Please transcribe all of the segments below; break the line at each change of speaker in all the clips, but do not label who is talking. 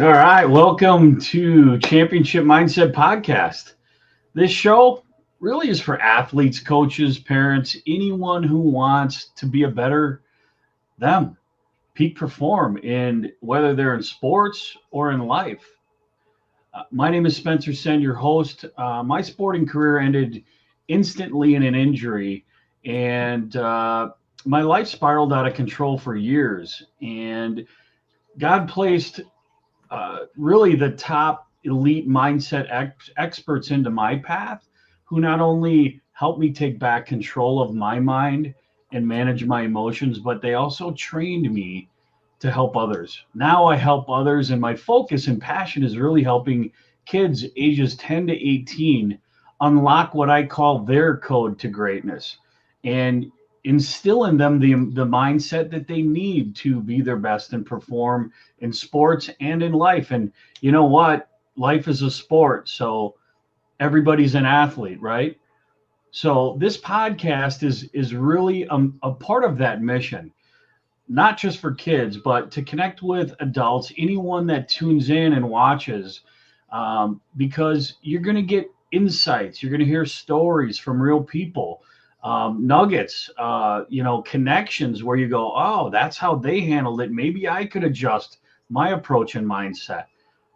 All right, welcome to Championship Mindset Podcast. This show really is for athletes, coaches, parents, anyone who wants to be a better them, peak perform in whether they're in sports or in life. My name is Spencer Senn, your host. My sporting career ended instantly in an injury, and my life spiraled out of control for years. And God placed really the top elite mindset experts into my path who not only helped me take back control of my mind and manage my emotions, but they also trained me to help others. Now I help others, and my focus and passion is really helping kids ages 10 to 18 unlock what I call their code to greatness and instill in them the mindset that they need to be their best and perform in sports and in life. And you know what? Life is a sport, so everybody's an athlete, right? So this podcast is really a part of that mission, not just for kids, but to connect with adults, anyone that tunes in and watches, because you're going to get insights, you're going to hear stories from real people, nuggets, connections where you go, oh, that's how they handled it. Maybe I could adjust my approach and mindset.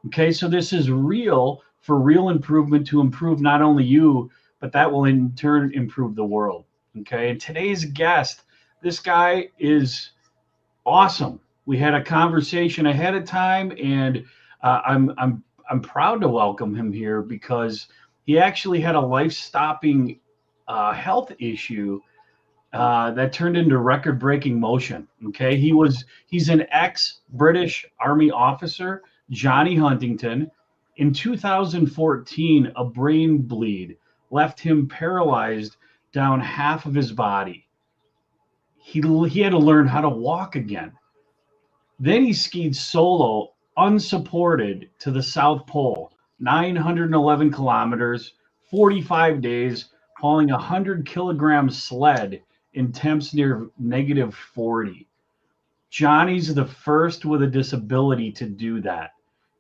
Okay, so this is real for real improvement to improve not only you, but that will in turn improve the world. Okay, and today's guest, this guy is awesome. We had a conversation ahead of time, and I'm proud to welcome him here because he actually had a life-stopping health issue that turned into record-breaking motion. Okay, he's an ex-British Army officer, Jonny Huntington. In 2014, a brain bleed left him paralyzed down half of his body. He had to learn how to walk again. Then he skied solo, unsupported, to the South Pole, 911 kilometers, 45 days, hauling a 100-kilogram sled in temps near negative 40. Johnny's the first with a disability to do that.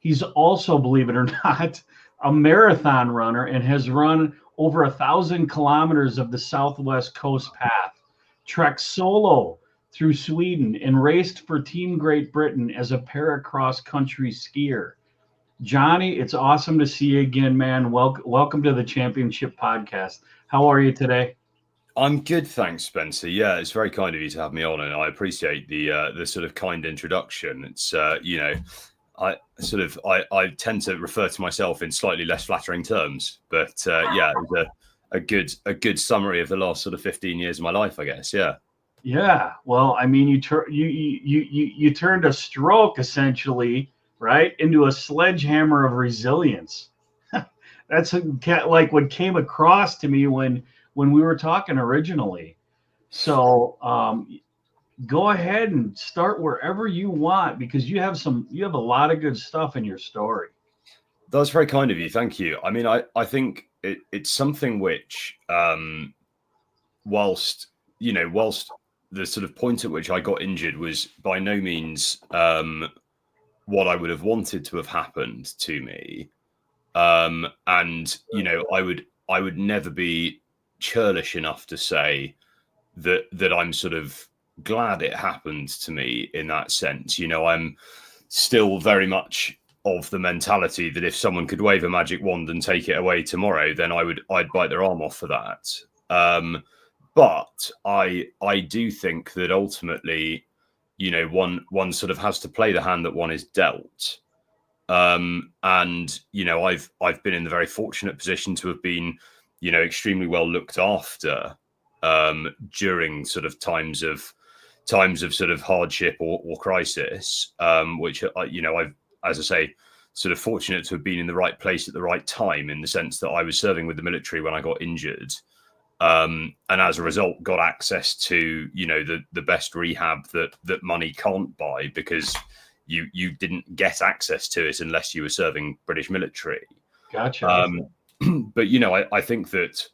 He's also, believe it or not, a marathon runner and has run over 1,000 kilometers of the Southwest Coast Path, trekked solo through Sweden, and raced for Team Great Britain as a para-cross country skier. Jonny, it's awesome to see you again, man. Welcome to the Championship Podcast. How are you today?
I'm good, thanks, Spencer. Yeah, it's very kind of you to have me on, and I appreciate the sort of kind introduction. It's I tend to refer to myself in slightly less flattering terms, but yeah, it was a good summary of the last sort of 15 years of my life, I guess. Yeah.
Yeah, well, I mean, you turned a stroke essentially, right, into a sledgehammer of resilience. That's like what came across to me when we were talking originally. So go ahead and start wherever you want because you have a lot of good stuff in your story.
That was very kind of you. Thank you. I mean, I think it's something which, whilst the sort of point at which I got injured was by no means what I would have wanted to have happened to me. And I would never be churlish enough to say that I'm sort of glad it happened to me in that sense. I'm still very much of the mentality that if someone could wave a magic wand and take it away tomorrow, then I'd bite their arm off for that. But I do think that ultimately, one sort of has to play the hand that one is dealt. And I've been in the very fortunate position to have been, extremely well looked after during sort of times of sort of hardship or crisis, which I've, as I say, sort of fortunate to have been in the right place at the right time, in the sense that I was serving with the military when I got injured, and as a result got access to the best rehab that money can't buy, because you didn't get access to it unless you were serving British military.
Gotcha.
But I think that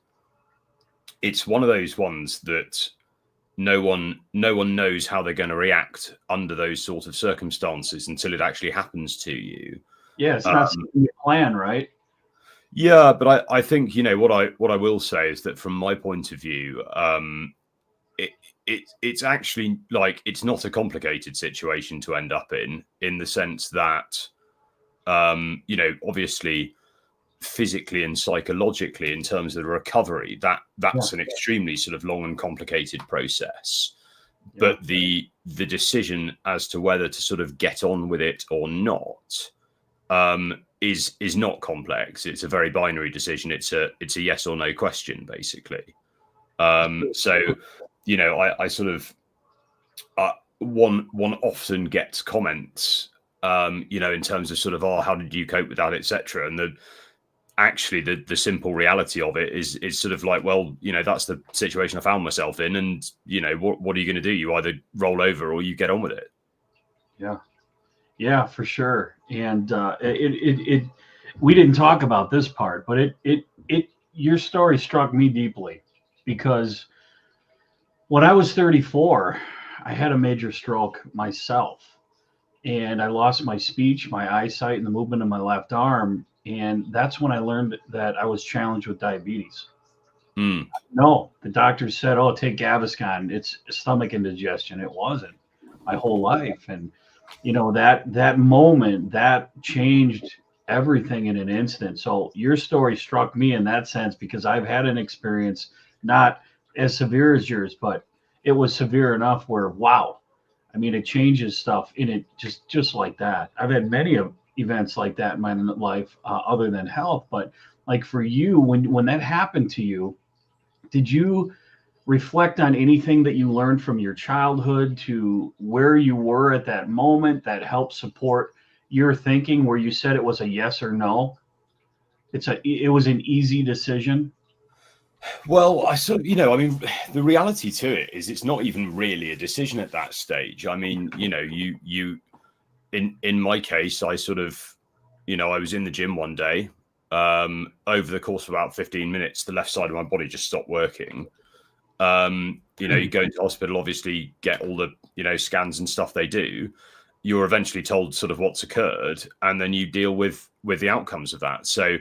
it's one of those ones that no one knows how they're going to react under those sort of circumstances until it actually happens to you.
Yeah, it's not something you plan, right?
Yeah, but I think what I will say is that from my point of view, it's actually like it's not a complicated situation to end up in the sense that obviously physically and psychologically in terms of the recovery that's an extremely sort of long and complicated process. But the decision as to whether to sort of get on with it or not is not complex. It's a very binary decision. It's a yes or no question, basically. So I sort of one often gets comments in terms of sort of, oh, how did you cope with that, etc. And the simple reality of it is sort of like, well, that's the situation I found myself in, and what are you going to do? You either roll over or you get on with it.
Yeah, for sure. And we didn't talk about this part, but your story struck me deeply because when I was 34, I had a major stroke myself, and I lost my speech, my eyesight, and the movement of my left arm. And that's when I learned that I was challenged with diabetes. No, the doctor said, "Oh, take Gaviscon. It's stomach indigestion." It wasn't. My whole life, and that moment that changed everything in an instant. So your story struck me in that sense because I've had an experience not as severe as yours, but it was severe enough where, wow, I mean, it changes stuff in it just like that. I've had many of events like that in my life, other than health. But like for you, when that happened to you, did you reflect on anything that you learned from your childhood to where you were at that moment that helped support your thinking, where you said it was a yes or no? It was an easy decision.
Well, I sort of, I mean, the reality to it is it's not even really a decision at that stage. I mean, you in my case, I sort of, I was in the gym one day. Over the course of about 15 minutes, the left side of my body just stopped working. You go into hospital, obviously get all the, scans and stuff they do. You're eventually told sort of what's occurred, and then you deal with the outcomes of that. So,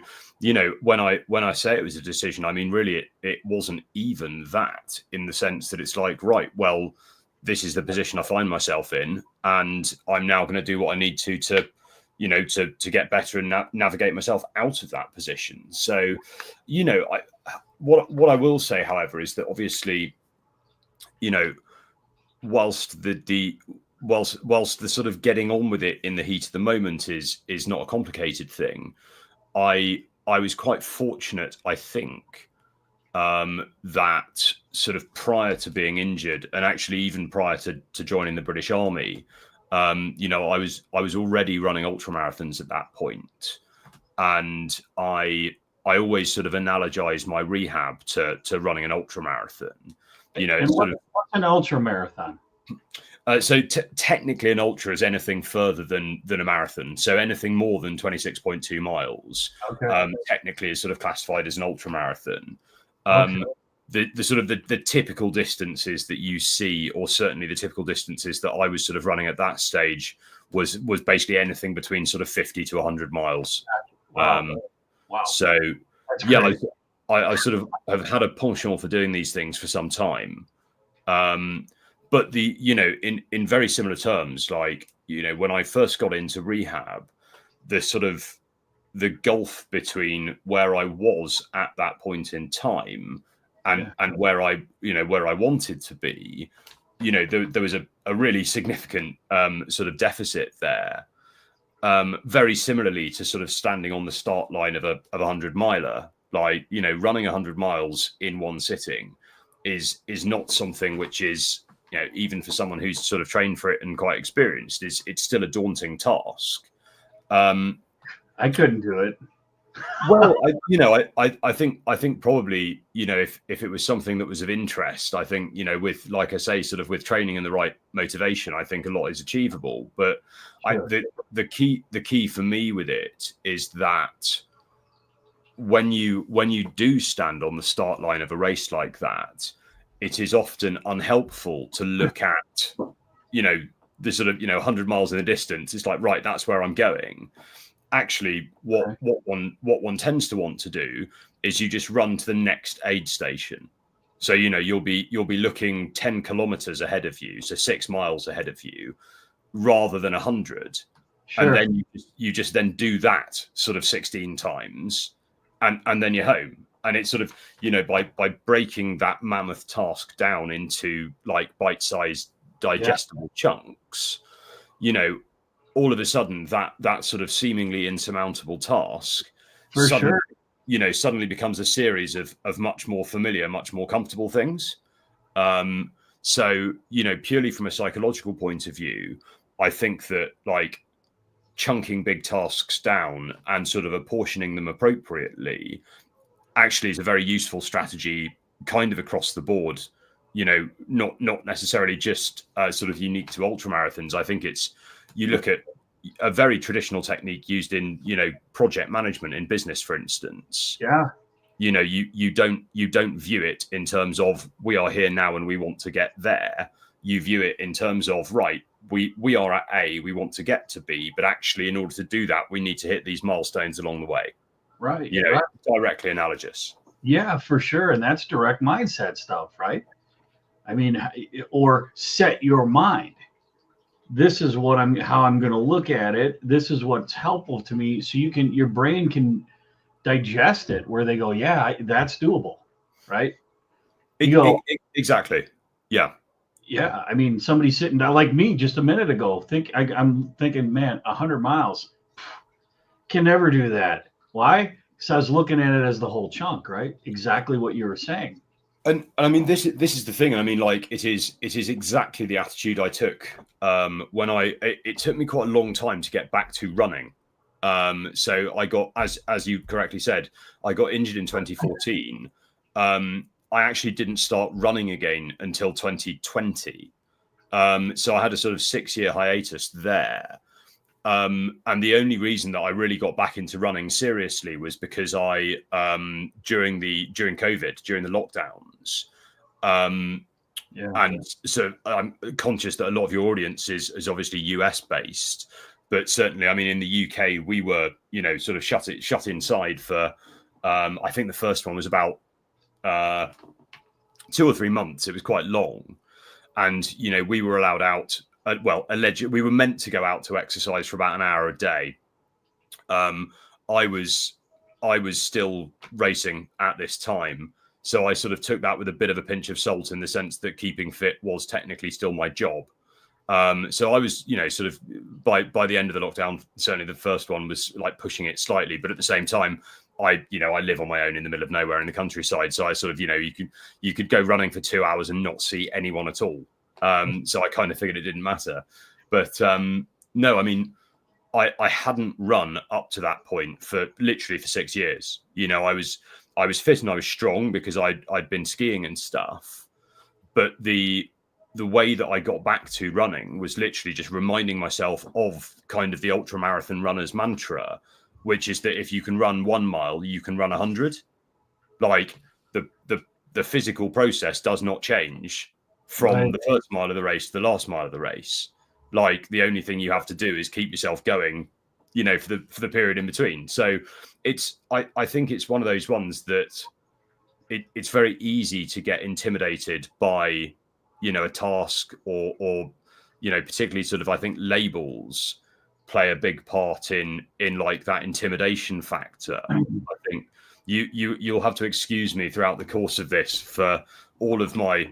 when I say it was a decision, I mean, really, it wasn't even that, in the sense that it's like, right, well, this is the position I find myself in, and I'm now going to do what I need to get better and navigate myself out of that position. So, what I will say, however, is that obviously, whilst the sort of getting on with it in the heat of the moment is not a complicated thing, I was quite fortunate, I think, that sort of prior to being injured, and actually even prior to joining the British Army, I was already running ultramarathons at that point, and I always sort of analogize my rehab to running an ultramarathon.
What's an ultramarathon?
So technically, an ultra is anything further than a marathon. So anything more than 26.2 miles, technically is sort of classified as an ultra marathon. The sort of the typical distances that you see, or certainly the typical distances that I was sort of running at that stage, was basically anything between sort of 50 to 100 miles.
Wow.
So yeah, I sort of have had a penchant for doing these things for some time. But in very similar terms, like, when I first got into rehab, the gulf between where I was at that point in time and where I wanted to be, there was a really significant sort of deficit there. Very similarly to sort of standing on the start line of a 100-miler, like, running 100 miles in one sitting is not something which is, even for someone who's sort of trained for it and quite experienced, it's still a daunting task.
I couldn't do it.
Well, I think probably, if it was something that was of interest, I think, with, like I say, sort of with training and the right motivation, I think a lot is achievable. But sure. The key for me with it is that when you do stand on the start line of a race like that, it is often unhelpful to look at, the sort of 100 miles in the distance. It's like, right, that's where I'm going. Actually, what one tends to want to do is you just run to the next aid station. So you'll be looking 10 kilometers ahead of you, so 6 miles ahead of you, rather than 100. Sure. And then you just then do that sort of 16 times, and then you're home. And it's sort of, by breaking that mammoth task down into like bite-sized digestible chunks, all of a sudden that sort of seemingly insurmountable task suddenly becomes a series of much more familiar, much more comfortable things. So, purely from a psychological point of view, I think that like chunking big tasks down and sort of apportioning them appropriately actually is a very useful strategy kind of across the board, not necessarily just sort of unique to ultramarathons. I think you look at a very traditional technique used in, project management in business, for instance.
Yeah.
You don't view it in terms of we are here now and we want to get there. You view it in terms of, right, we are at A, we want to get to B, but actually in order to do that, we need to hit these milestones along the way.
Right.
Directly analogous.
Yeah, for sure. And that's direct mindset stuff, right? I mean, or set your mind. This is how I'm going to look at it. This is what's helpful to me. So your brain can digest it where they go, yeah, that's doable. Right.
Exactly. Yeah.
Yeah. I mean, somebody sitting down like me just a minute ago, I'm thinking, man, 100 miles can never do that. Why? Because I was looking at it as the whole chunk, right? Exactly what you were saying.
And I mean, this is the thing. And I mean, like, it is exactly the attitude I took when it took me quite a long time to get back to running. So I got, as you correctly said, I got injured in 2014. I actually didn't start running again until 2020. So I had a sort of 6-year hiatus there. And the only reason that I really got back into running seriously was because I, during COVID, during the lockdowns, and so I'm conscious that a lot of your audience is obviously US based, but certainly, I mean, in the UK, we were, sort of shut inside for, I think the first one was about 2 or 3 months. It was quite long, and we were allowed out. Allegedly, we were meant to go out to exercise for about an hour a day. I was still racing at this time, so I sort of took that with a bit of a pinch of salt in the sense that keeping fit was technically still my job. So I was, sort of by the end of the lockdown, certainly the first one was like pushing it slightly, but at the same time, I live on my own in the middle of nowhere in the countryside, so I sort of, you could go running for 2 hours and not see anyone at all. So I kind of figured it didn't matter, but no, I mean, I hadn't run up to that point for literally for 6 years. I was fit and I was strong because I'd been skiing and stuff, but the way that I got back to running was literally just reminding myself of kind of the ultramarathon runner's mantra, which is that if you can run 1 mile, you can run 100. Like the physical process does not change from the first mile of the race to the last mile of the race. Like the only thing you have to do is keep yourself going, for the period in between. So I think it's one of those ones that it's very easy to get intimidated by, a task or particularly sort of, I think labels play a big part in like that intimidation factor. I think you'll have to excuse me throughout the course of this for all of my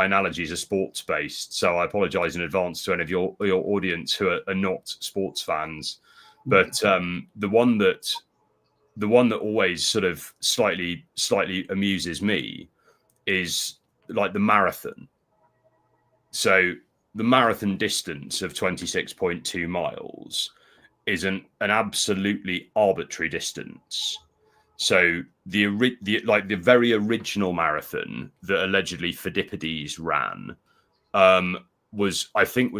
analogies are sports based, so I apologize in advance to any of your audience who are not sports fans. But the one that always sort of slightly amuses me is like the marathon. So the marathon distance of 26.2 miles is an absolutely arbitrary distance. So the very original marathon that allegedly Phidippides ran was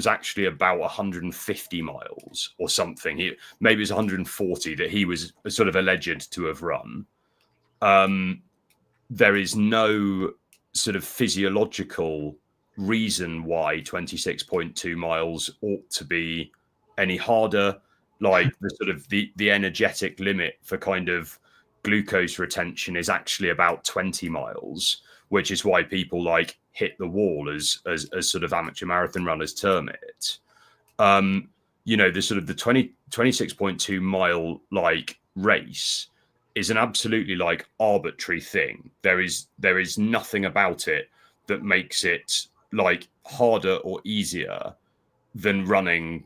actually about 150 miles or something. Maybe it was 140 that he was sort of alleged to have run. There is no sort of physiological reason why 26.2 miles ought to be any harder. Like the sort of the energetic limit for kind of glucose retention is actually about 20 miles, which is why people like hit the wall, as sort of amateur marathon runners term it. The sort of the 26.2 mile like race is an absolutely like arbitrary thing. There is nothing about it that makes it like harder or easier than running,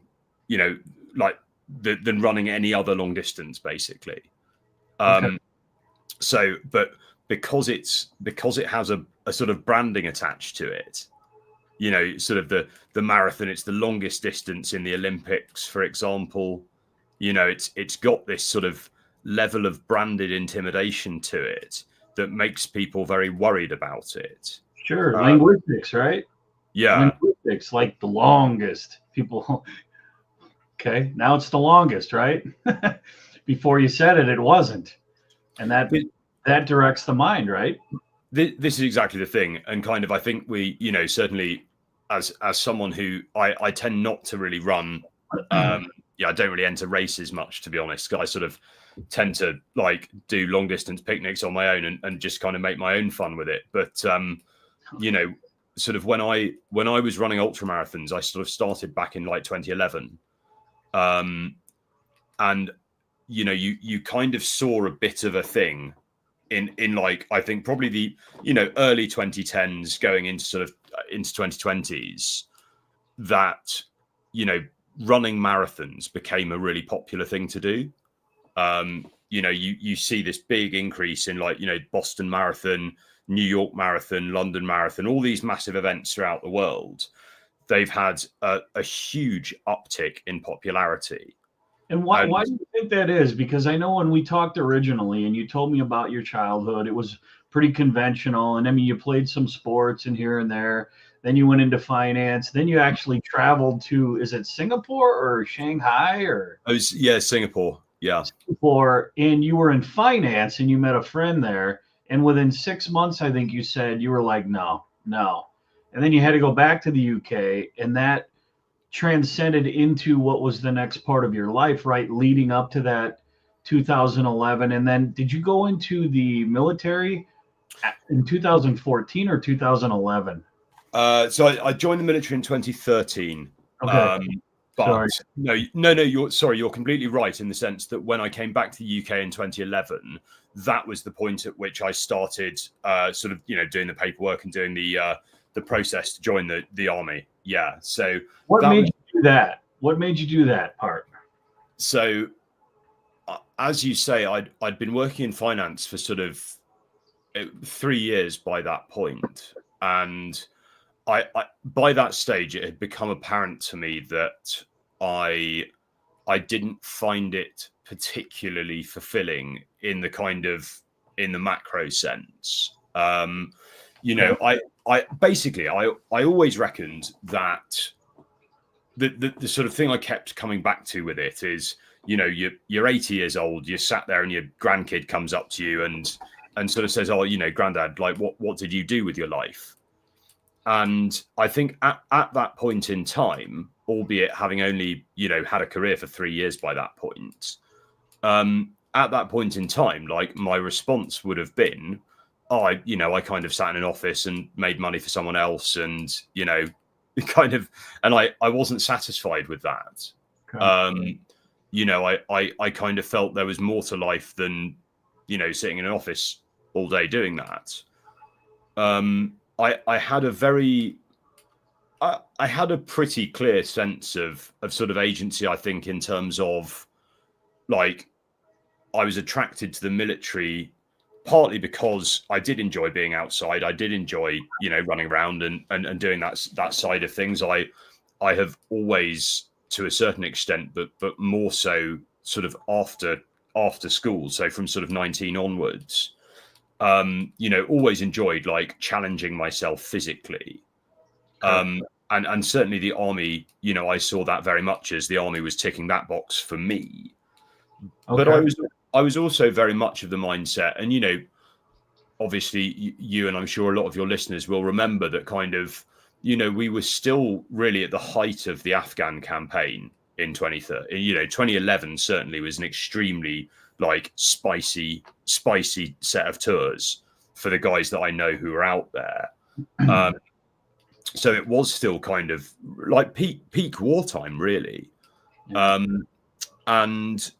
than running any other long distance, basically.
Okay.
So, but because it has a sort of branding attached to it, sort of the marathon, it's the longest distance in the Olympics, for example. It's got this sort of level of branded intimidation to it that makes people very worried about it.
Sure. Linguistics, right?
Yeah.
Linguistics, like the longest. People, okay, now it's the longest, right? Before you said it, it wasn't. And that directs the mind, right?
This is exactly the thing. And kind of, I think we, certainly as someone who I tend not to really run, I don't really enter races much, to be honest. I sort of tend to like do long distance picnics on my own and just kind of make my own fun with it. But, sort of when I was running ultra marathons, I sort of started back in like 2011. And, you kind of saw a bit of a thing in like, I think probably the, early 2010s going into sort of into 2020s that, running marathons became a really popular thing to do. You see this big increase in like, Boston Marathon, New York Marathon, London Marathon, all these massive events throughout the world. They've had a huge uptick in popularity.
And why do you think that is? Because I know when we talked originally and you told me about your childhood, it was pretty conventional. And I mean, you played some sports and here and there. Then you went into finance. Then you actually traveled to, is it Singapore or Shanghai or?
Singapore. Yeah.
Singapore. And you were in finance and you met a friend there. And within 6 months, I think you said, you were like, no. And then you had to go back to the UK, and that transcended into what was the next part of your life, right? Leading up to that 2011. And then did you go into the military in 2014 or 2011?
So I joined the military in 2013.
Okay.
But you're completely right in the sense that when I came back to the UK in 2011, that was the point at which I started sort of, doing the paperwork and doing the process to join the army. Yeah. So
what made you do that? What made you do that part?
So as you say, I'd been working in finance for sort of 3 years by that point. And I by that stage, it had become apparent to me that I didn't find it particularly fulfilling in the macro sense. I basically always reckoned that the sort of thing I kept coming back to with it is, you're 80 years old, you're sat there and your grandkid comes up to you and sort of says, oh, granddad, like what did you do with your life? And I think at that point in time, albeit having only, had a career for 3 years by that point, at that point in time, like my response would have been, I kind of sat in an office and made money for someone else and, and I wasn't satisfied with that. Okay. I kind of felt there was more to life than, sitting in an office all day doing that. I had a pretty clear sense of sort of agency, I think, in terms of like I was attracted to the military partly because I did enjoy being outside. I did enjoy, running around and doing that side of things. I have always, to a certain extent, but more so sort of after school. So from sort of 19 onwards, always enjoyed like challenging myself physically. And certainly the army, I saw that very much as the army was ticking that box for me. Okay. But I was also very much of the mindset, and obviously you and I'm sure a lot of your listeners will remember that kind of, we were still really at the height of the Afghan campaign in 2013. 2011 certainly was an extremely like spicy set of tours for the guys that I know who are out there. So it was still kind of like peak wartime, really. Yeah. And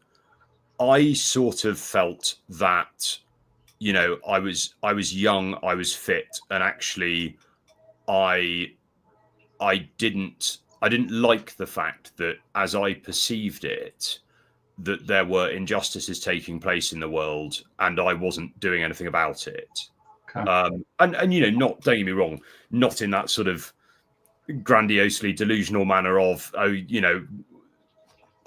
I sort of felt that, I was young, I was fit, and actually I didn't like the fact that, as I perceived it, that there were injustices taking place in the world and I wasn't doing anything about it. Okay. And don't get me wrong, not in that sort of grandiosely delusional manner of,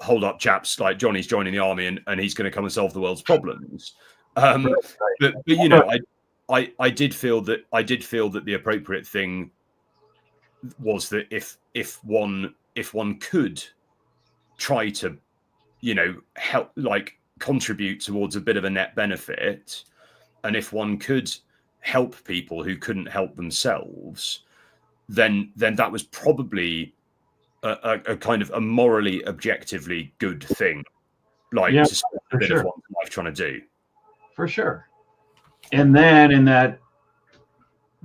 hold up, chaps, like Johnny's joining the army and he's going to come and solve the world's problems. But I did feel that the appropriate thing was that if one could try to, help, like contribute towards a bit of a net benefit, and if one could help people who couldn't help themselves, then that was probably a kind of a morally, objectively good thing, like to spend a bit of one's life trying to do.
For sure. And then in that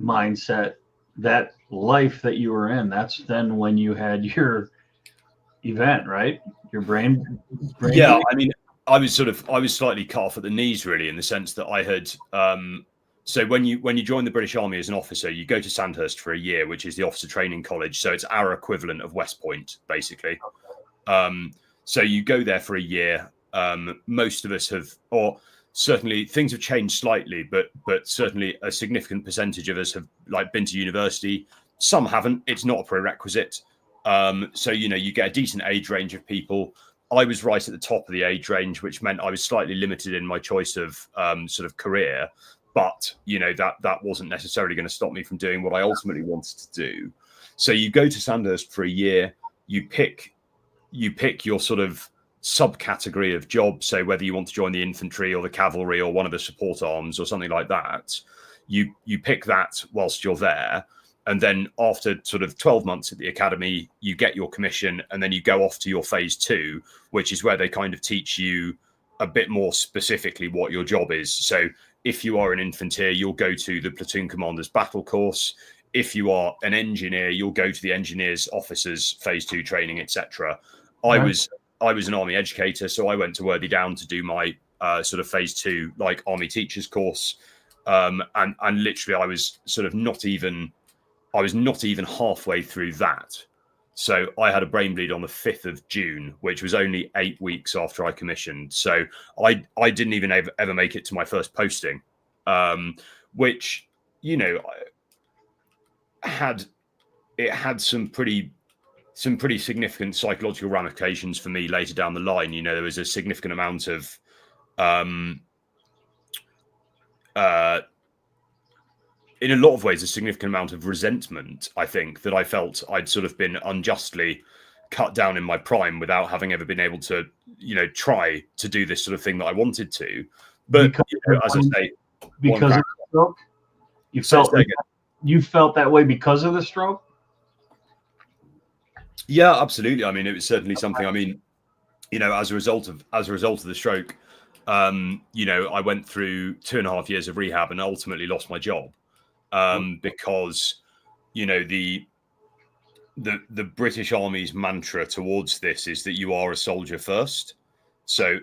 mindset, that life that you were in, that's then when you had your event, right? Your brain
yeah break? I mean, I was slightly cut off at the knees, really, in the sense that I had so when you join the British Army as an officer, you go to Sandhurst for a year, which is the officer training college, so it's our equivalent of West Point, basically. So you go there for a year. Most of us have, or certainly things have changed slightly, but certainly a significant percentage of us have been to university. Some haven't. It's not a prerequisite. So you get a decent age range of people. I was right at the top of the age range, which meant I was slightly limited in my choice of sort of career. But that wasn't necessarily going to stop me from doing what I ultimately wanted to do. So you go to Sandhurst for a year. You pick your sort of subcategory of job. So whether you want to join the infantry or the cavalry or one of the support arms or something like that, you pick that whilst you're there. And then after sort of 12 months at the academy, you get your commission, and then you go off to your phase 2, which is where they kind of teach you a bit more specifically what your job is. So if you are an infantry, you'll go to the platoon commander's battle course. If you are an engineer, you'll go to the engineers officers phase 2 training, etc. I was an army educator, so I went to Worthy Down to do my sort of phase 2 like army teachers course, and literally I was not even halfway through that. So I had a brain bleed on the 5th of June, which was only 8 weeks after I commissioned. So I didn't even ever make it to my first posting, which, had some pretty significant psychological ramifications for me later down the line. There was a significant amount of in a lot of ways, a significant amount of resentment, I think, that I felt I'd sort of been unjustly cut down in my prime without having ever been able to, try to do this sort of thing that I wanted to. But as I say,
because of the stroke, you felt that way because of the stroke.
Yeah, absolutely. I mean, it was certainly something. I mean, as a result of the stroke, I went through 2.5 years of rehab and ultimately lost my job. Because the British Army's mantra towards this is that you are a soldier first. So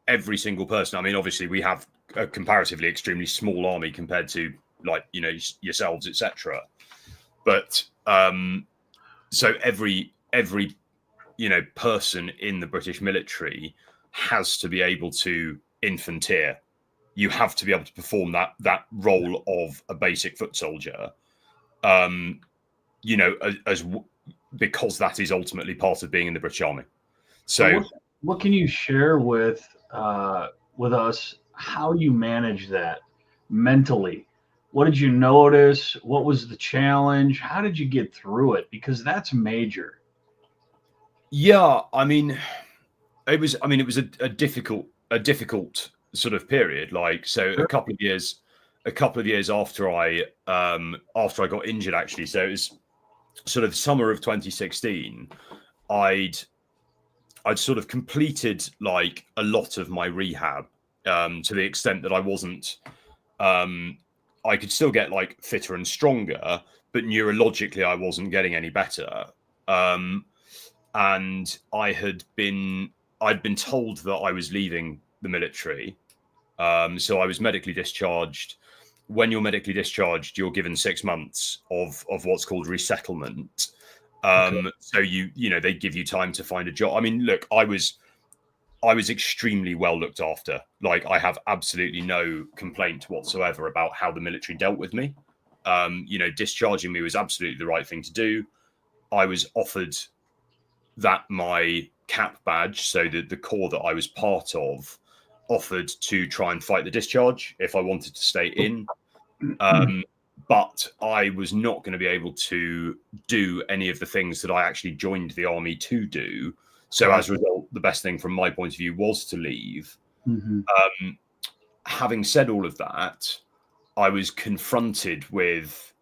every single person, I mean, obviously we have a comparatively extremely small army compared to yourselves, etc. But so every person in the British military has to be able to infanteer. You have to be able to perform that role of a basic foot soldier, because that is ultimately part of being in the British Army. So,
what can you share with us how you manage that mentally? What did you notice? What was the challenge? How did you get through it? Because that's major.
Yeah, I mean, it was a difficult sort of period. A couple of years a couple of years after I got injured, actually. So it was sort of summer of 2016. I'd sort of completed like a lot of my rehab, to the extent that I wasn't, I could still get like fitter and stronger, but neurologically I wasn't getting any better. And I'd been told that I was leaving the military. So I was medically discharged. When you're medically discharged, you're given 6 months of what's called resettlement. So they give you time to find a job. I mean, look, I was extremely well looked after. Like, I have absolutely no complaint whatsoever about how the military dealt with me. Discharging me was absolutely the right thing to do. I was offered that my cap badge, so that the corps that I was part of offered to try and fight the discharge if I wanted to stay in. But I was not going to be able to do any of the things that I actually joined the army to do. So as a result, the best thing from my point of view was to leave. Having said all of that, I was confronted with,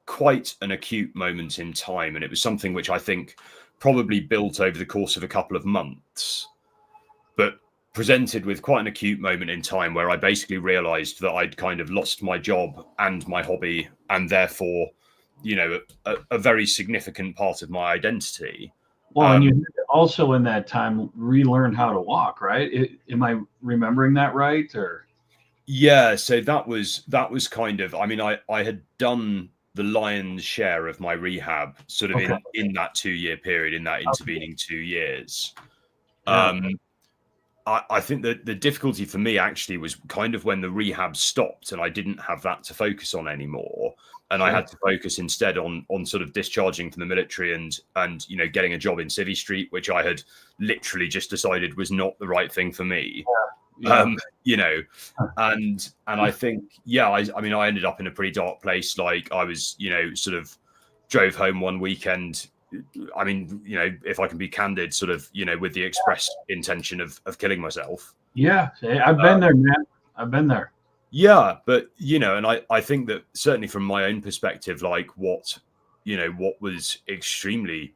quite an acute moment in time. And it was something which I think probably built over the course of a couple of months, but presented with quite an acute moment in time where I basically realized that I'd kind of lost my job and my hobby, and therefore, a very significant part of my identity.
Well, and you also in that time relearn how to walk, right? Am I remembering that right? Or
yeah, so that was kind of, I mean, I had done the lion's share of my rehab sort of in that 2-year period, in that intervening 2 years. I think that the difficulty for me actually was kind of when the rehab stopped and I didn't have that to focus on anymore. And I had to focus instead on sort of discharging from the military and getting a job in Civvy Street, which I had literally just decided was not the right thing for me. And I think, I ended up in a pretty dark place. Like, I was, sort of drove home one weekend. I mean, if I can be candid, sort of, with the express intention of killing myself.
Yeah, I've been there, man. I've been there.
Yeah, but and I think that certainly from my own perspective, like what was extremely,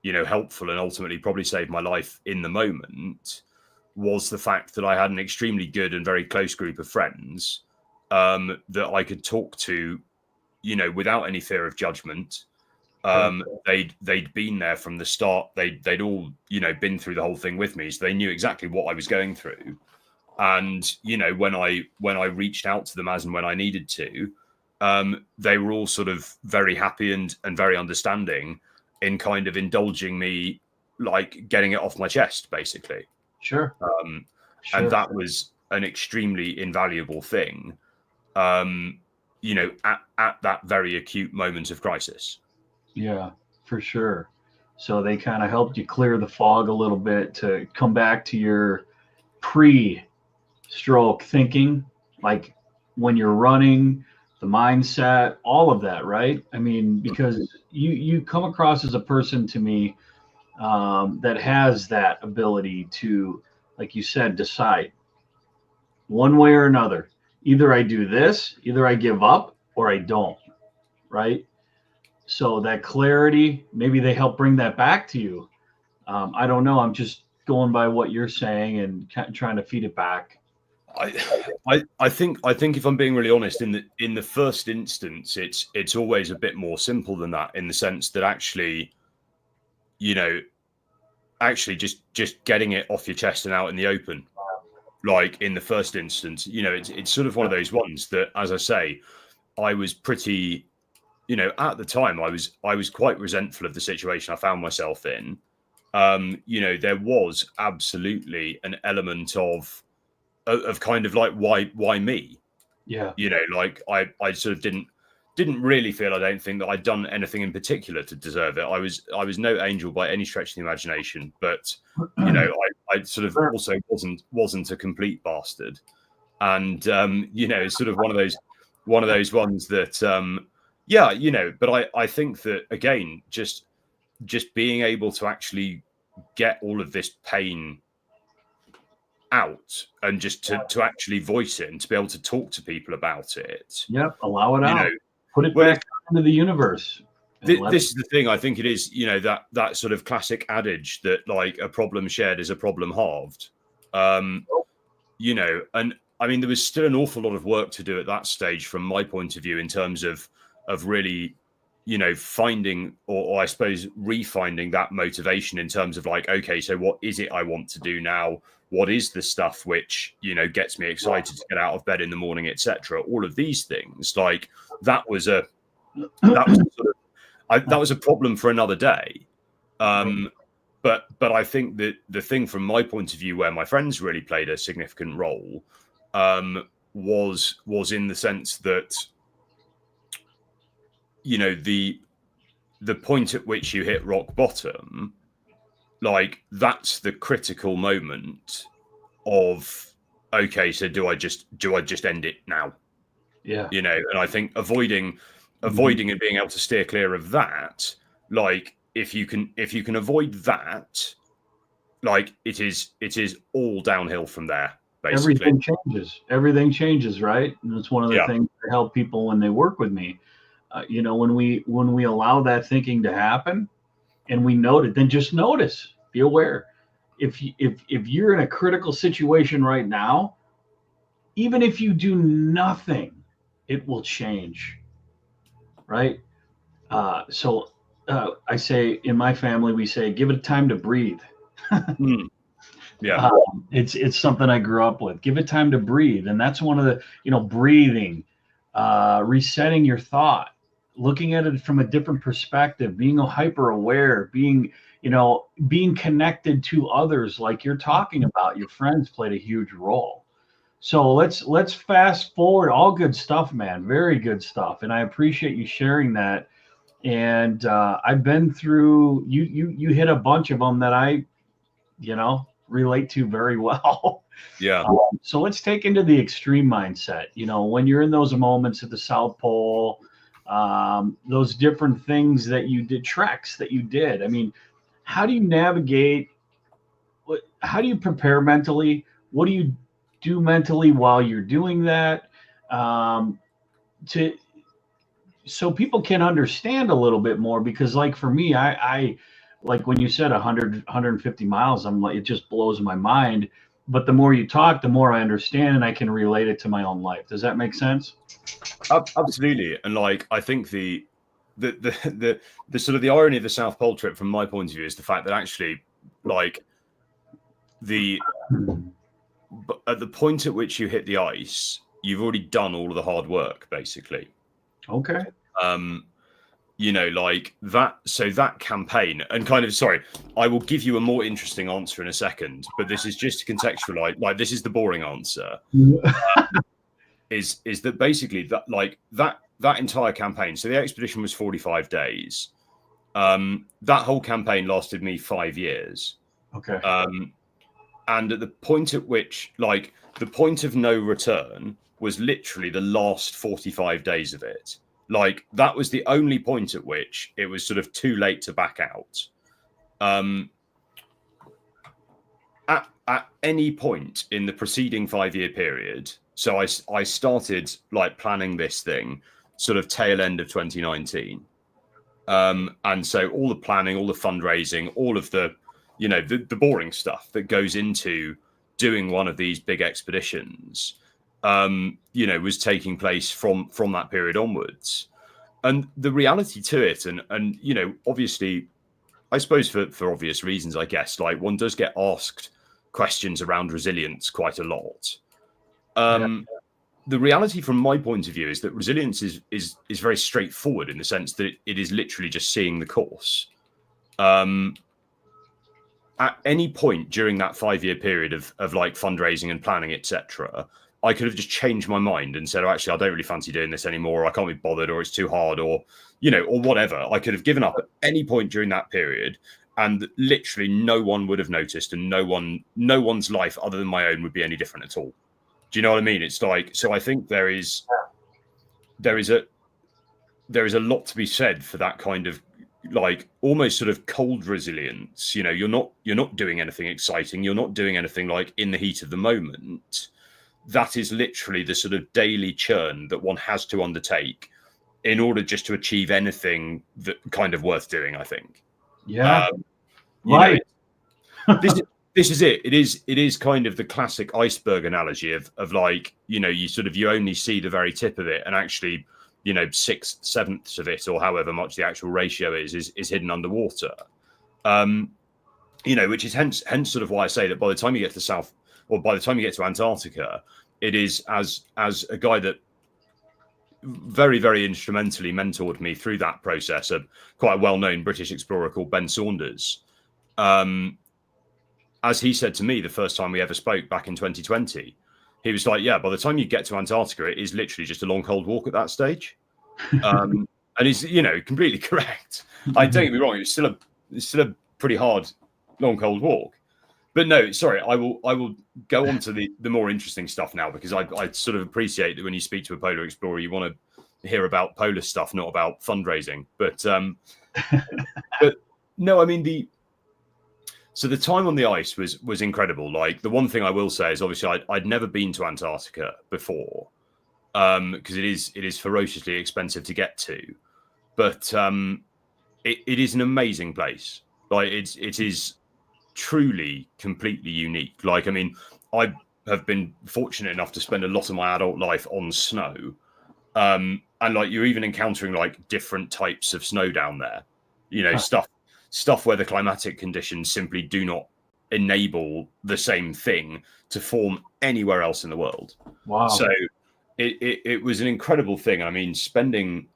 helpful and ultimately probably saved my life in the moment was the fact that I had an extremely good and very close group of friends that I could talk to, without any fear of judgment. They'd been there from the start. They'd all, been through the whole thing with me. So they knew exactly what I was going through. And, when I reached out to them as and when I needed to, they were all sort of very happy and very understanding in kind of indulging me, like getting it off my chest, basically.
Sure.
And that was an extremely invaluable thing, at that very acute moment of crisis.
Yeah, for sure. So they kind of helped you clear the fog a little bit to come back to your pre-stroke thinking, like when you're running, the mindset, all of that, right? I mean, because you come across as a person to me that has that ability to, like you said, decide one way or another. Either I do this, either I give up, or I don't, right? So that clarity, maybe they help bring that back to you. I don't know. I'm just going by what you're saying and trying to feed it back.
I think if I'm being really honest, in the first instance, it's always a bit more simple than that, in the sense that actually, just getting it off your chest and out in the open, like in the first instance, it's sort of one of those ones that, as I say, I was pretty, at the time I was quite resentful of the situation I found myself in. There was absolutely an element of kind of like, why me?
Yeah.
Like I sort of didn't really feel, I don't think, that I'd done anything in particular to deserve it. I was no angel by any stretch of the imagination, but I sort of also wasn't a complete bastard. And it's sort of one of those ones that but I think that, again, just being able to actually get all of this pain out and just to actually voice it and to be able to talk to people about it.
Yep. Allow it
You
out.
know,
Put it back into the universe.
This is the thing. I think it is, that sort of classic adage that like a problem shared is a problem halved. And I mean, there was still an awful lot of work to do at that stage from my point of view in terms of really, finding or I suppose refinding that motivation in terms of like, okay, so what is it I want to do now? What is the stuff which, gets me excited to get out of bed in the morning, etc. All of these things, like that was a problem for another day. But I think that the thing from my point of view where my friends really played a significant role was in the sense that, the point at which you hit rock bottom, like that's the critical moment of, okay, so do I just end it now?
Yeah.
And I think avoiding and being able to steer clear of that, like if you can avoid that, like it is all downhill from there, basically.
Everything changes, right? And it's one of the things that help people when they work with me. When we allow that thinking to happen and we note it, then just notice, be aware. If you're in a critical situation right now, even if you do nothing, it will change, right? So I say in my family, we say, give it time to breathe.
Yeah.
It's something I grew up with. Give it time to breathe. And that's one of the, breathing, resetting your thought, looking at it from a different perspective, being hyper aware, being connected to others like you're talking about. Your friends played a huge role. So let's fast forward. All good stuff, man. Very good stuff. And I appreciate you sharing that. And I've been through, you hit a bunch of them that I, relate to very well.
Yeah.
So let's take into the extreme mindset. When you're in those moments at the South Pole, those different things that you did, treks that you did. I mean, how do you navigate? How do you prepare mentally? What do you do mentally while you're doing that? So people can understand a little bit more, because like for me, I like when you said 150 miles, I'm like, it just blows my mind. But the more you talk, the more I understand and I can relate it to my own life. Does that make sense?
Absolutely. And like, I think the sort of the irony of the South Pole trip from my point of view is the fact that actually like at the point at which you hit the ice, you've already done all of the hard work, basically.
Okay.
Like that. So that campaign, and kind of, sorry, I will give you a more interesting answer in a second, but this is just to contextualize. Like, this is the boring answer. Is that basically that, like that entire campaign? So the expedition was 45 days. That whole campaign lasted me 5 years.
Okay.
And at the point at which, like, the point of no return was literally the last 45 days of it. Like, that was the only point at which it was sort of too late to back out. At any point in the preceding 5-year period, so I started like planning this thing sort of tail end of 2019. And so all the planning, all the fundraising, all of the, the boring stuff that goes into doing one of these big expeditions, was taking place from that period onwards. And the reality to it, and obviously, I suppose for obvious reasons, I guess, like one does get asked questions around resilience quite a lot. The reality from my point of view is that resilience is very straightforward in the sense that it is literally just seeing the course. At any point during that 5-year period of like fundraising and planning, etc., I could have just changed my mind and said, oh, actually, I don't really fancy doing this anymore. Or I can't be bothered, or it's too hard, or, or whatever. I could have given up at any point during that period, and literally no one would have noticed, and no one's life other than my own would be any different at all. Do you know what I mean? It's like, so I think there is a lot to be said for that kind of like almost sort of cold resilience. You know, you're not doing anything exciting. You're not doing anything like in the heat of the moment. That is literally the sort of daily churn that one has to undertake in order just to achieve anything that kind of worth doing, I think.
Yeah.
Right. This is it. It is kind of the classic iceberg analogy of like, you know, you only see the very tip of it, and actually, you know, 6/7 of it, or however much the actual ratio is hidden underwater. You know, which is hence sort of why I say that by the time you get to the South, or by the time you get to Antarctica, it is as a guy that very, very instrumentally mentored me through that process, a quite a well-known British explorer called Ben Saunders. As he said to me the first time we ever spoke back in 2020, he was like, yeah, by the time you get to Antarctica, it is literally just a long, cold walk at that stage. And he's, you know, completely correct. I don't get me wrong, it's still a pretty hard, long, cold walk. But no, sorry, I will go on to the more interesting stuff now, because I sort of appreciate that when you speak to a polar explorer, you want to hear about polar stuff, not about fundraising. But but no, I mean so the time on the ice was incredible. Like, the one thing I will say is, obviously I'd never been to Antarctica before, because it is ferociously expensive to get to. But it is an amazing place. Like, it is truly completely unique. Like, I mean, I have been fortunate enough to spend a lot of my adult life on snow, and like, you're even encountering like different types of snow down there, you know, stuff where the climatic conditions simply do not enable the same thing to form anywhere else in the world.
Wow.
So it was an incredible thing. I mean, spending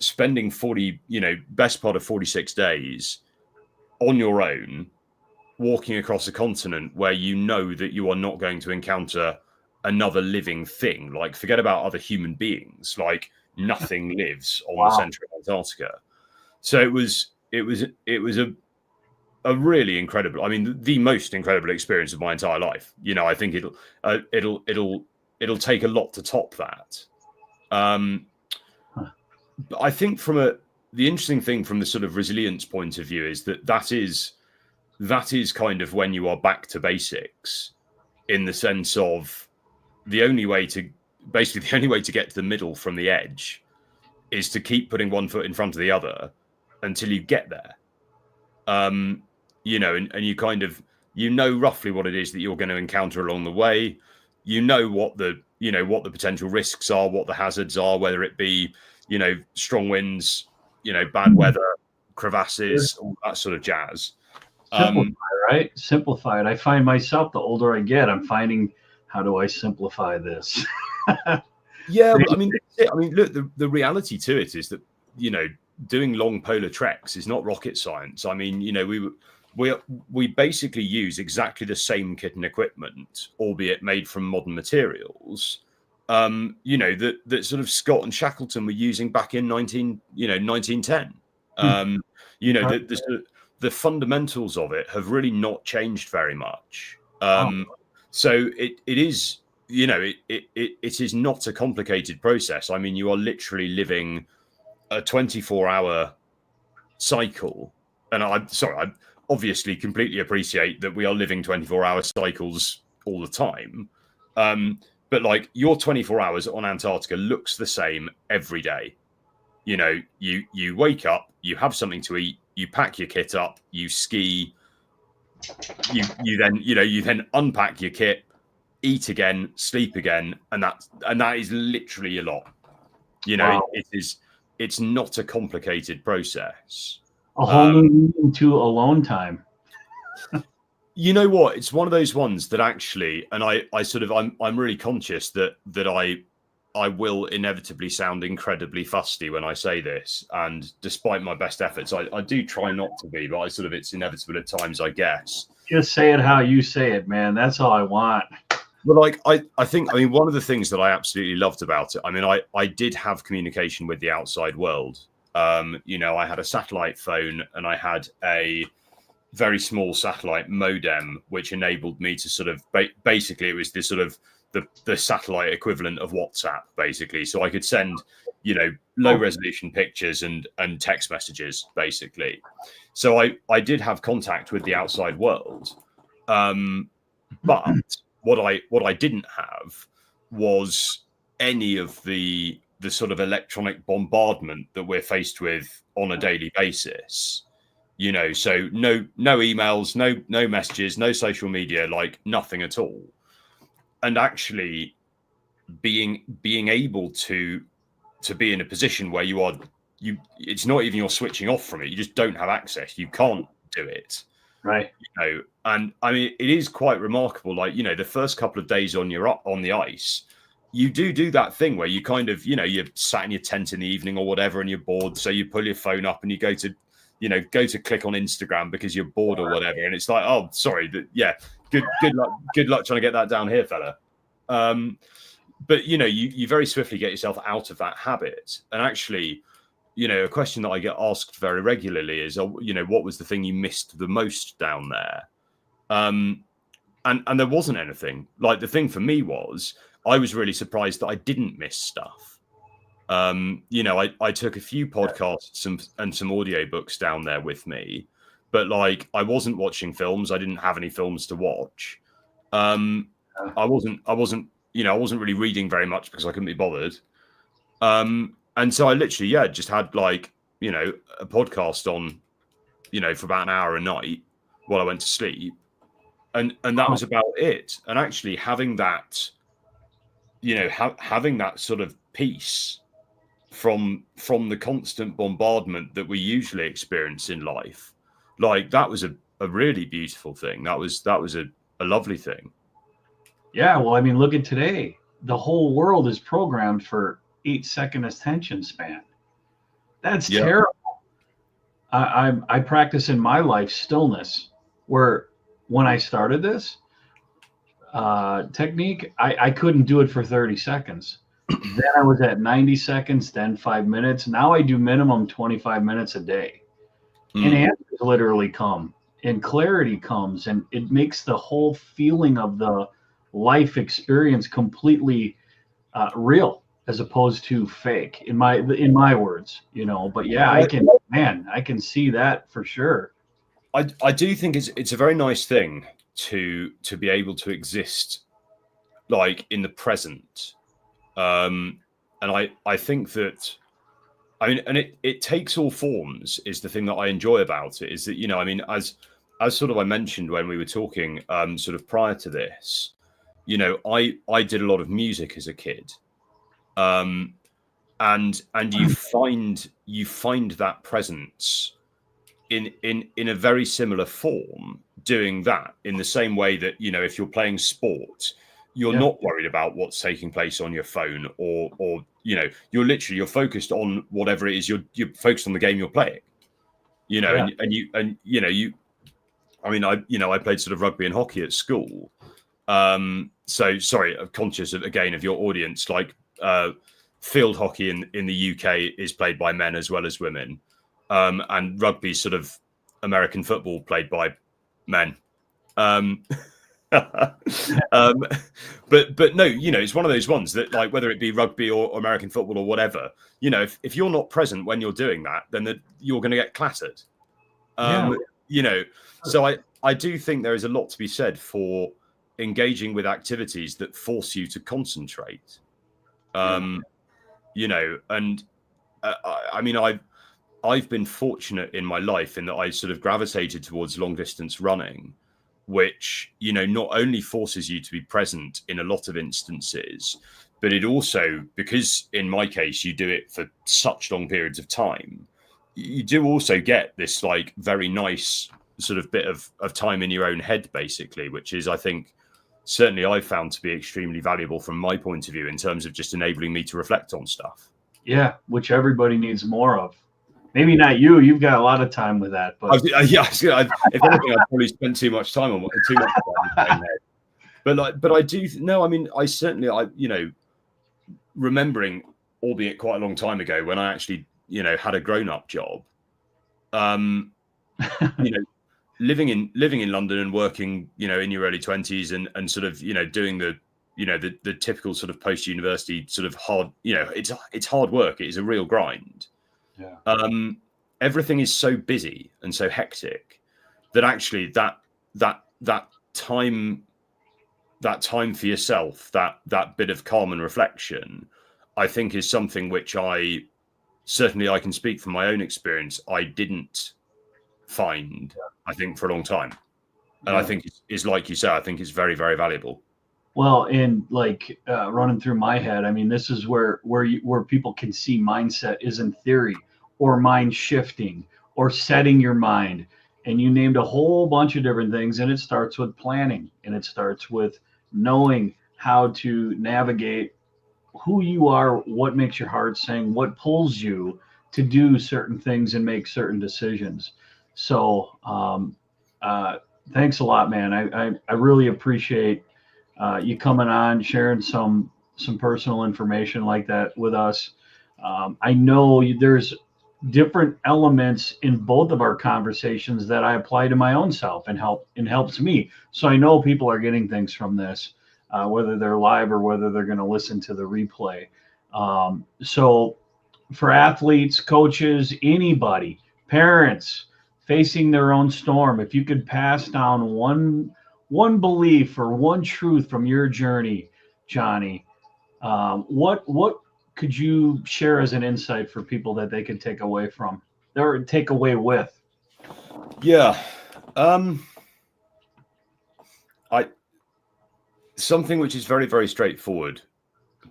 40, you know, best part of 46 days on your own, walking across a continent where you know that you are not going to encounter another living thing. Like, forget about other human beings. Like, nothing lives on the center of Antarctica. So it was a really incredible, I mean, the most incredible experience of my entire life. You know, I think it'll take a lot to top that. But I think the interesting thing from the sort of resilience point of view is that is kind of when you are back to basics, in the sense of the only way to get to the middle from the edge is to keep putting one foot in front of the other until you get there. You know, and you kind of, you know, roughly what it is that you're going to encounter along the way. You know what the potential risks are, what the hazards are, whether it be, you know, strong winds, you know, bad weather, crevasses, all that sort of jazz.
Simplify, right? Simplify it. I find myself, the older I get, I'm finding, how do I simplify this?
Yeah, I mean, look, the reality to it is that, you know, doing long polar treks is not rocket science. I mean, you know, we basically use exactly the same kit and equipment, albeit made from modern materials. You know, that sort of Scott and Shackleton were using back in 1910. You know, the fundamentals of it have really not changed very much. So it is, you know, it is not a complicated process. I mean, you are literally living a 24-hour cycle. And I obviously completely appreciate that we are living 24-hour cycles all the time. But like, your 24 hours on Antarctica looks the same every day. You know, you wake up, you have something to eat, you pack your kit up, you ski, you then unpack your kit, eat again, sleep again, and that is literally a lot. You know, it's not a complicated process.
A whole new meaning to alone time.
You know what? It's one of those ones that actually, and I'm really conscious that I will inevitably sound incredibly fusty when I say this, and despite my best efforts, I do try not to be, but it's inevitable at times, I guess.
Just say it how you say it, man. That's all I want.
But like, I think, I mean, one of the things that I absolutely loved about it, I mean, I did have communication with the outside world. You know, I had a satellite phone and I had a very small satellite modem, which enabled me to sort of, basically it was this sort of the satellite equivalent of WhatsApp, basically. So I could send low resolution pictures and text messages, basically. So I did have contact with the outside world, but what I didn't have was any of the sort of electronic bombardment that we're faced with on a daily basis. So no emails, no messages, no social media, like nothing at all. And actually being able to be in a position where it's not even you're switching off from it, you just don't have access, you can't do it,
right?
And I mean, it is quite remarkable. Like, the first couple of days on the ice, you do that thing where you kind of, you're sat in your tent in the evening or whatever and you're bored, so you pull your phone up and you go to click on Instagram because you're bored or whatever, and it's like, oh, sorry, good luck trying to get that down here, fella. But you very swiftly get yourself out of that habit. And actually, a question that I get asked very regularly is, what was the thing you missed the most down there? And there wasn't anything. Like, the thing for me was, I was really surprised that I didn't miss stuff. I took a few podcasts and some audiobooks down there with me, but like, I wasn't watching films. I didn't have any films to watch. I wasn't really reading very much because I couldn't be bothered. And so I literally, just had like, a podcast on, for about an hour a night while I went to sleep. And that was about it. And actually having that, having that sort of peace from the constant bombardment that we usually experience in life, like, that was a really beautiful thing. That was a lovely thing.
Yeah, well, I mean, look at today. The whole world is programmed for 8-second attention span. That's terrible. I practice in my life stillness, where when I started this technique, I couldn't do it for 30 seconds. Then I was at 90 seconds, then 5 minutes. Now I do minimum 25 minutes a day. And answers literally come, and clarity comes, and it makes the whole feeling of the life experience completely real, as opposed to fake, in my words, but yeah, I can see that for sure.
I do think it's a very nice thing to be able to exist like in the present. And I think that, I mean, and it takes all forms is the thing that I enjoy about it, is that, I mean, as sort of I mentioned when we were talking sort of prior to this, I did a lot of music as a kid. And you find that presence in a very similar form doing that, in the same way that, if you're playing sport, you're not worried about what's taking place on your phone, or you're focused on whatever it is, you're focused on the game you're playing, I played sort of rugby and hockey at school. So sorry, I'm conscious of your audience, like field hockey in the UK is played by men as well as women. And rugby, sort of American football, played by men. But no, it's one of those ones that, like, whether it be rugby or American football or whatever, if you're not present when you're doing that, then you're going to get clattered. So I do think there is a lot to be said for engaging with activities that force you to concentrate. And I mean, I've been fortunate in my life in that I sort of gravitated towards long distance running, which, not only forces you to be present in a lot of instances, but it also, because in my case, you do it for such long periods of time, you do also get this like very nice sort of bit of time in your own head, basically, which is, I think, certainly I've found to be extremely valuable from my point of view in terms of just enabling me to reflect on stuff. Yeah,
which everybody needs more of. Maybe not you. You've got a lot of time with that. But
if anything, I've probably spent too much time on But I do know. I mean, I certainly, remembering, albeit quite a long time ago, when I actually, had a grown-up job. Living in London and working, in your early 20s and sort of, doing the the typical sort of post-university sort of hard, it's hard work. It is a real grind.
Yeah.
Everything is so busy and so hectic that actually that time for yourself, that bit of calm and reflection, I think is something which I can speak from my own experience. I didn't find, I think, for a long time. And I think it's like you say, I think it's very, very valuable.
Well, and like running through my head, I mean, this is where people can see mindset isn't theory or mind shifting or setting your mind. And you named a whole bunch of different things, and it starts with planning, and it starts with knowing how to navigate who you are, what makes your heart sing, what pulls you to do certain things and make certain decisions. So thanks a lot, man. I really appreciate you coming on, sharing some personal information like that with us. I know there's different elements in both of our conversations that I apply to my own self and helps me. So I know people are getting things from this, whether they're live or whether they're going to listen to the replay. So for athletes, coaches, anybody, parents facing their own storm, if you could pass down one belief or one truth from your journey, Jonny, what could you share as an insight for people that they could take away from or take away with?
Yeah. Something which is very, very straightforward,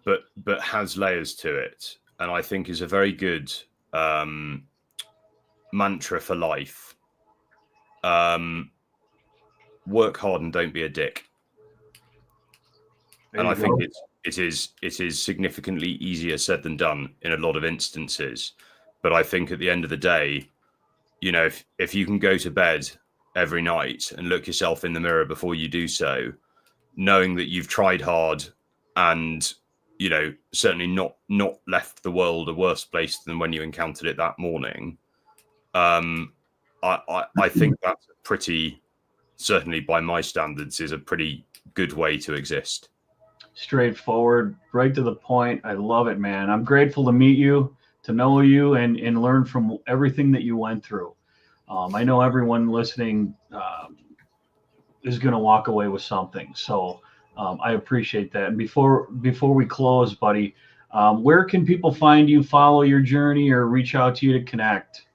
but has layers to it, and I think is a very good mantra for life. Work hard and don't be a dick. And I think it is significantly easier said than done in a lot of instances. But I think at the end of the day, if you can go to bed every night and look yourself in the mirror before you do so, knowing that you've tried hard and, certainly not left the world a worse place than when you encountered it that morning, I think that's pretty, certainly by my standards, is a pretty good way to exist.
Straightforward, right to the point. I love it, man. I'm grateful to meet you, to know you, and learn from everything that you went through. I know everyone listening is going to walk away with something. So I appreciate that. And before we close, buddy, where can people find you, follow your journey, or reach out to you to connect?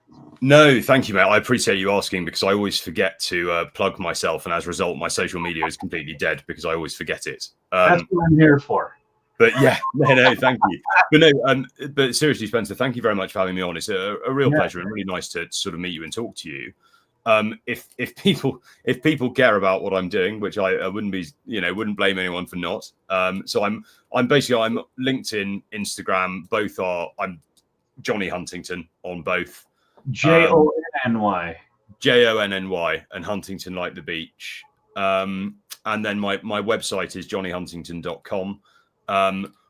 No, thank you, mate. I appreciate you asking, because I always forget to plug myself, and as a result, my social media is completely dead because I always forget it.
That's what I'm here for.
But yeah, no, thank you. But no, but seriously, Spencer, thank you very much for having me on. It's a real pleasure and really nice to sort of meet you and talk to you. If people care about what I'm doing, which I wouldn't be, wouldn't blame anyone for not. So I'm LinkedIn, Instagram, both are. I'm Jonny Huntington on both.
Jonny.
Jonny and Huntington like the beach. And then my website is jonnyhuntington.com.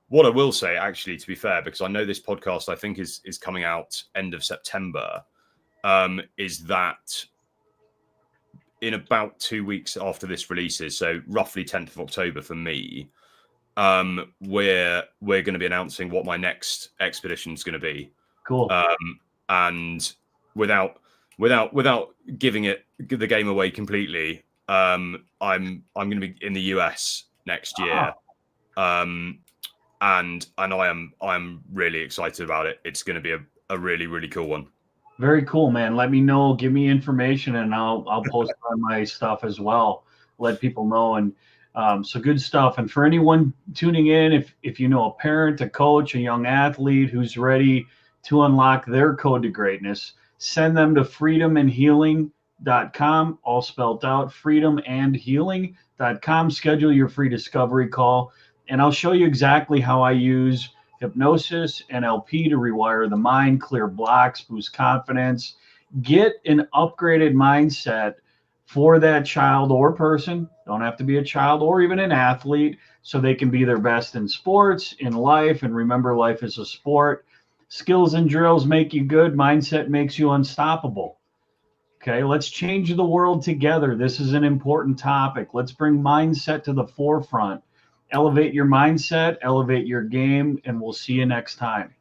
What I will say, actually, to be fair, because I know this podcast, I think is coming out end of September, is that in about 2 weeks after this releases, so roughly 10th of October for me, we're going to be announcing what my next expedition is going to be.
Cool.
And without giving the game away completely, I'm going to be in the US next year, and I'm really excited about it. It's going to be a really, really cool one.
Very cool, man. Let me know. Give me information, and I'll post on my stuff as well. Let people know. And so good stuff. And for anyone tuning in, if you know a parent, a coach, a young athlete who's ready to unlock their code to greatness, send them to freedomandhealing.com, all spelled out, freedomandhealing.com. Schedule your free discovery call, and I'll show you exactly how I use hypnosis and NLP to rewire the mind, clear blocks, boost confidence, get an upgraded mindset for that child or person. Don't have to be a child or even an athlete, so they can be their best in sports, in life, and remember, life is a sport. Skills and drills make you good. Mindset makes you unstoppable. Okay, let's change the world together. This is an important topic. Let's bring mindset to the forefront. Elevate your mindset, elevate your game, and we'll see you next time.